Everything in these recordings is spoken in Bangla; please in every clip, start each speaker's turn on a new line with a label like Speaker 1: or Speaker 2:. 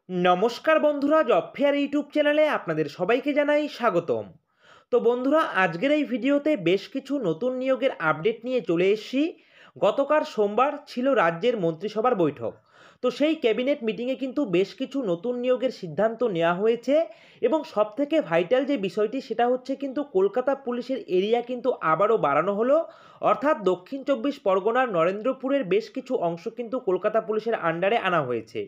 Speaker 1: নমস্কার বন্ধুরা, জব ফেয়ার ইউটিউব চ্যানেলে আপনাদের সবাইকে জানাই স্বাগতম। তো বন্ধুরা, আজকের এই ভিডিওতে বেশ কিছু নতুন নিয়োগের আপডেট নিয়ে চলে এসেছি। গতকাল সোমবার ছিল রাজ্যের মন্ত্রিসভার বৈঠক। তো সেই ক্যাবিনেট মিটিংয়ে কিন্তু বেশ কিছু নতুন নিয়োগের সিদ্ধান্ত নেওয়া হয়েছে এবং সবথেকে ভাইটাল যে বিষয়টি সেটা হচ্ছে কিন্তু কলকাতা পুলিশের এরিয়া কিন্তু আবারও বাড়ানো হলো। অর্থাৎ দক্ষিণ চব্বিশ পরগনার নরেন্দ্রপুরের বেশ কিছু অংশ কিন্তু কলকাতা পুলিশের আন্ডারে আনা হয়েছে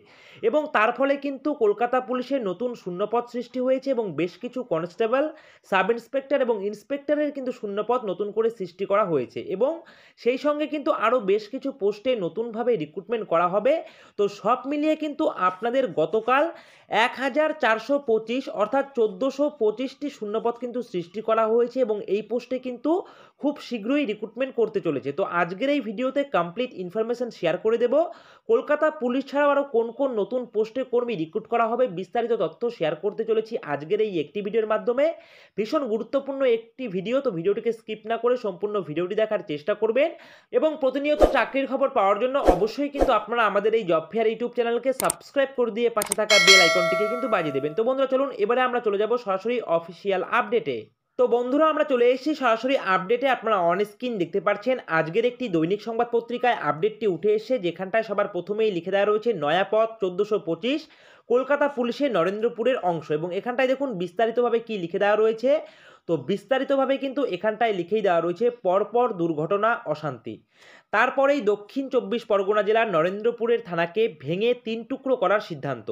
Speaker 1: এবং তার ফলে কিন্তু কলকাতা পুলিশের নতুন শূন্যপদ সৃষ্টি হয়েছে এবং বেশ কিছু কনস্টেবল, সাব ইন্সপেক্টর এবং ইন্সপেক্টরের কিন্তু শূন্যপদ নতুন করে সৃষ্টি করা হয়েছে এবং সেই সঙ্গে কিন্তু আরও বেশ কিছু পোস্টে নতুনভাবে রিক্রুটমেন্ট করা হবে। তো সব মিলিয়ে কিন্তু আপনাদের গতকাল 1425 অর্থাৎ 1425টি শূন্যপদ কিন্তু সৃষ্টি করা হয়েছে এবং এই পোস্টে কিন্তু খুব শীঘ্রই রিক্রুটমেন্ট করতে চলেছে। তো আজকের এই ভিডিওতে কমপ্লিট ইনফরমেশন শেয়ার করে দেব। কলকাতা পুলিশ ছাড়াও আরও কোন কোন নতুন পোস্টে কর্মী রিক্রুট করা হবে বিস্তারিত তথ্য শেয়ার করতে চলেছি আজকের এই একটি ভিডিওর মাধ্যমে। ভীষণ গুরুত্বপূর্ণ একটি ভিডিও, তো ভিডিওটিকে স্কিপ না করে সম্পূর্ণ ভিডিওটি দেখার চেষ্টা করবেন এবং প্রতিনিয়ত চাকরির খবর পাওয়ার জন্য অবশ্যই কিন্তু আপনারা আমাদের এই জব ফেয়ার ইউটিউব চ্যানেলকে সাবস্ক্রাইব করে দিয়ে পাশে থাকা বেল আইকনটিকে কিন্তু বাজিয়ে দেবেন। তো বন্ধুরা চলুন এবারে আমরা চলে যাব সরাসরি অফিসিয়াল আপডেটে। তো বন্ধুরা, আমরা চলে এসেছি সরাসরি আপডেটে। আপনারা অন স্ক্রিন দেখতে পাচ্ছেন আজকের একটি দৈনিক সংবাদ পত্রিকায় আপডেটটি উঠে এসে, যেখানটায় সবার প্রথমেই লিখে দেওয়া রয়েছে নয়া পদ 1425 কলকাতা পুলিশের নরেন্দ্রপুরের অংশ এবং এখানটায় দেখুন বিস্তারিতভাবে কি লিখে দেওয়া রয়েছে। তো বিস্তারিতভাবে কিন্তু এখানটায় লিখেই দেওয়া রয়েছে পরপর দুর্ঘটনা অশান্তি। তারপরেই দক্ষিণ চব্বিশ পরগনা জেলার নরেন্দ্রপুরের থানাকে ভেঙে 3 টুকরো করার সিদ্ধান্ত,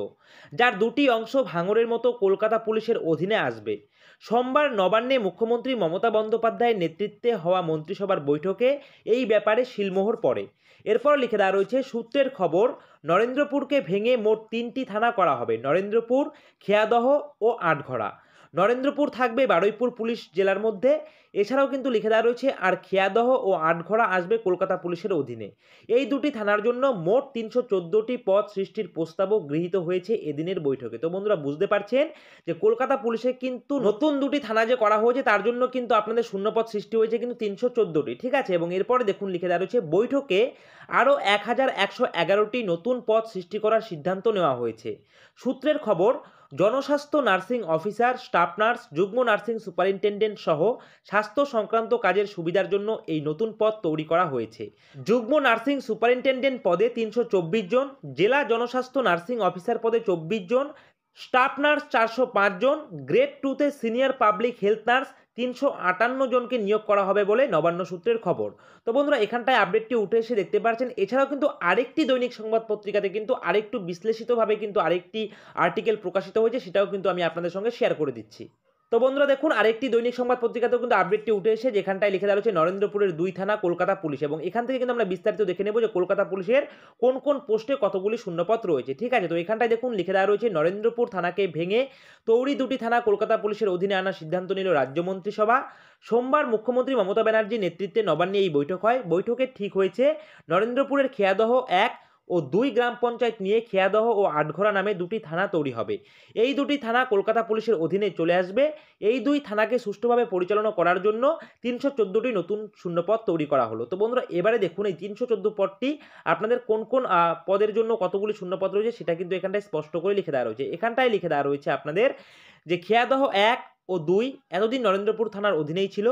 Speaker 1: যার দুটি অংশ ভাঙরের মতো কলকাতা পুলিশের অধীনে আসবে। সোমবার নবান্নে মুখ্যমন্ত্রী মমতা বন্দ্যোপাধ্যায়ের নেতৃত্বে হওয়া মন্ত্রিসভার বৈঠকে এই ব্যাপারে সিলমোহর পড়ে। এরপর লিখে দেওয়া রয়েছে সূত্রের খবর, নরেন্দ্রপুরকে ভেঙে মোট 3টি থানা করা হবে: নরেন্দ্রপুর, খেয়াদহ ও আটঘরা। নরেন্দ্রপুর থাকবে বারুইপুর পুলিশ জেলার মধ্যে। এছাড়াও কিন্তু লিখে দেওয়া রয়েছে আর খেয়াদহ ও আটঘরা আসবে কলকাতা পুলিশের অধীনে। এই দুটি থানার জন্য মোট 314টি পদ সৃষ্টির প্রস্তাবও গৃহীত হয়েছে এদিনের বৈঠকে। তো বন্ধুরা, বুঝতে পারছেন যে কলকাতা পুলিশে কিন্তু নতুন দুটি থানা যে করা হয়েছে তার জন্য কিন্তু আপনাদের শূন্যপদ সৃষ্টি হয়েছে কিন্তু 314টি, ঠিক আছে। এবং এরপরে দেখুন লিখে দেওয়া রয়েছে বৈঠকে আরও 1111টি নতুন পদ সৃষ্টি করার সিদ্ধান্ত নেওয়া হয়েছে। সূত্রের খবর, জনস্বাস্থ্য নার্সিং অফিসার, স্টাফ নার্স, যুগ্ম নার্সিং সুপারিনটেন্ডেন্ট সহ স্বাস্থ্য সংক্রান্ত কাজের সুবিধার জন্য এই নতুন পদ তৈরি করা হয়েছে। যুগ্ম নার্সিং সুপারিনটেন্ডেন্ট পদে 324 জন, জেলা জনস্বাস্থ্য নার্সিং অফিসার পদে 24 জন, স্টাফ নার্স 405 জন, গ্রেড 2তে সিনিয়র পাবলিক হেলথ নার্স 358 জনকে নিয়োগ করা হবে বলে নবান্ন সূত্রের খবর। তো বন্ধুরা, এখানটায় আপডেটটি উঠে এসে দেখতে পাচ্ছেন। এছাড়াও কিন্তু আরেকটি দৈনিক সংবাদ পত্রিকাতে কিন্তু আরেকটু বিশ্লেষিতভাবে কিন্তু আরেকটি আর্টিকেল প্রকাশিত হয়েছে, সেটাও কিন্তু আমি আপনাদের সঙ্গে শেয়ার করে দিচ্ছি। তো বন্ধুরা দেখুন, আরেকটি দৈনিক সংবাদ পত্রিকাতেও কিন্তু আপডেটটি উঠে এসে, যেখানটায় লিখে দেওয়া হচ্ছে নরেন্দ্রপুরের 2 থানা কলকাতা পুলিশ এবং এখান থেকে কিন্তু আমরা বিস্তারিত দেখে নেব যে কলকাতা পুলিশের কোন কোন পোস্টে কতগুলি শূন্যপদ রয়েছে, ঠিক আছে। তো এখানটায় দেখুন লিখে দেওয়া রয়েছে নরেন্দ্রপুর থানাকে ভেঙে তৌরি 2টি থানা কলকাতা পুলিশের অধীনে আনার সিদ্ধান্ত নিল রাজ্য মন্ত্রিসভা। সোমবার মুখ্যমন্ত্রী মমতা ব্যানার্জির নেতৃত্বে নবান্নে এই বৈঠক হয়। বৈঠকে ঠিক হয়েছে নরেন্দ্রপুরের খেয়াদহ 1 ও 2 গ্রাম পঞ্চায়েত নিয়ে খেয়াদহ ও আটঘরা নামে 2টি থানা তৈরি হবে। এই 2টি থানা কলকাতা পুলিশের অধীনে চলে আসবে। এই 2 থানাকে সুষ্ঠুভাবে পরিচালনা করার জন্য 314টি নতুন শূন্যপদ তৈরি করা হলো। তো বন্ধুরা, এবারে দেখুন এই 314 পদটি আপনাদের কোন কোন পদের জন্য কতগুলি শূন্যপদ রয়েছে সেটা কিন্তু এখানটায় স্পষ্ট করে লিখে দেওয়া রয়েছে। এখানটায় লিখে দেওয়া রয়েছে আপনাদের যে খেয়াদহ 1 ও 2 এতদিন নরেন্দ্রপুর থানার অধীনেই ছিল।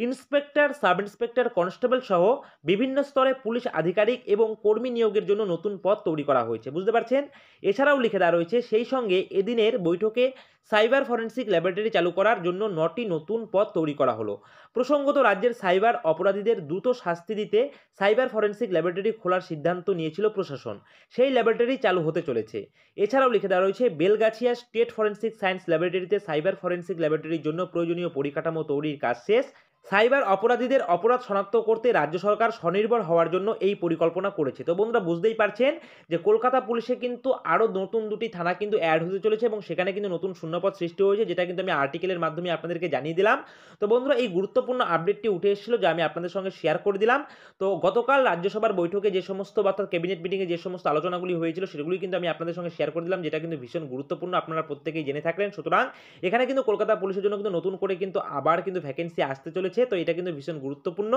Speaker 1: ইন্সপেক্টর, সাব ইন্সপেক্টর, কনস্টেবল সহ বিভিন্ন স্তরে পুলিশ আধিকারিক এবং কর্মী নিয়োগের জন্য নতুন পদ তৈরি করা হয়েছে, বুঝতে পারছেন। এছাড়াও লিখে দেওয়া রয়েছে সেই সঙ্গে এদিনের বৈঠকে সাইবার ফরেন্সিক ল্যাবরেটরি চালু করার জন্য 9টি নতুন পদ তৈরি করা হলো। প্রসঙ্গত, রাজ্যের সাইবার অপরাধীদের দ্রুত শাস্তি দিতে সাইবার ফরেন্সিক ল্যাবরেটরি খোলার সিদ্ধান্ত নিয়েছিল প্রশাসন। সেই ল্যাবরেটরি চালু হতে চলেছে। এছাড়াও লিখে দেওয়া রয়েছে বেলগাছিয়া স্টেট ফরেন্সিক সায়েন্স ল্যাবরেটরিতে সাইবার ফরেন্সিক ল্যাবরেটরির জন্য প্রয়োজনীয় পরিকাঠামো তৈরির কাজ শেষ। সাইবার অপরাধীদের অপরাধ শনাক্ত করতে রাজ্য সরকার স্বনির্ভর হওয়ার জন্য এই পরিকল্পনা করেছে। তো বন্ধুরা, বুঝতেই পারছেন যে কলকাতা পুলিশে কিন্তু আরও নতুন 2টি থানা কিন্তু অ্যাড হতে চলেছে এবং সেখানে কিন্তু নতুন শূন্যপদ সৃষ্টি হয়েছে, যেটা কিন্তু আমি আর্টিকেলের মাধ্যমে আপনাদেরকে জানিয়ে দিলাম। তো বন্ধুরা, এই গুরুত্বপূর্ণ আপডেটটি উঠে এসেছিল যা আমি আপনাদের সঙ্গে শেয়ার করে দিলাম। তো গতকাল রাজ্যসভার বৈঠকে যে সমস্ত অর্থাৎ ক্যাবিনেট মিটিংয়ে যে সমস্ত আলোচনাগুলি হয়েছিল সেগুলি কিন্তু আমি আপনাদের সঙ্গে শেয়ার করে দিলাম, যেটা কিন্তু ভীষণ গুরুত্বপূর্ণ, আপনারা প্রত্যেকেই জেনে থাকলেন। সুতরাং এখানে কিন্তু কলকাতা পুলিশের জন্য কিন্তু নতুন করে কিন্তু আবার কিন্তু ভ্যাকেন্সি আসতে চলেছে চলেছে, তো এটা কিন্তু ভীষণ গুরুত্বপূর্ণ।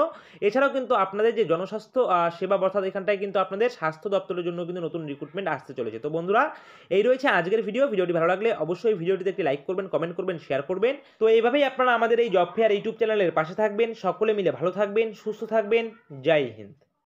Speaker 1: এছাড়াও কিন্তু আপনাদের যে জনস্বাস্থ্য সেবা অর্থাৎ এখানটায় কিন্তু আপনাদের স্বাস্থ্য দপ্তরের জন্য কিন্তু নতুন রিক্রুটমেন্ট আসতে চলেছে। তো বন্ধুরা, এই রয়েছে আজকের ভিডিওটি ভালো লাগলে অবশ্যই ভিডিওটিতে একটি লাইক করবেন, কমেন্ট করবেন, শেয়ার করবেন। তো এইভাবেই আপনারা আমাদের এই জব ফেয়ার ইউটিউব চ্যানেলের পাশে থাকবেন। সকলে মিলে ভালো থাকবেন, সুস্থ থাকবেন। জয় হিন্দ।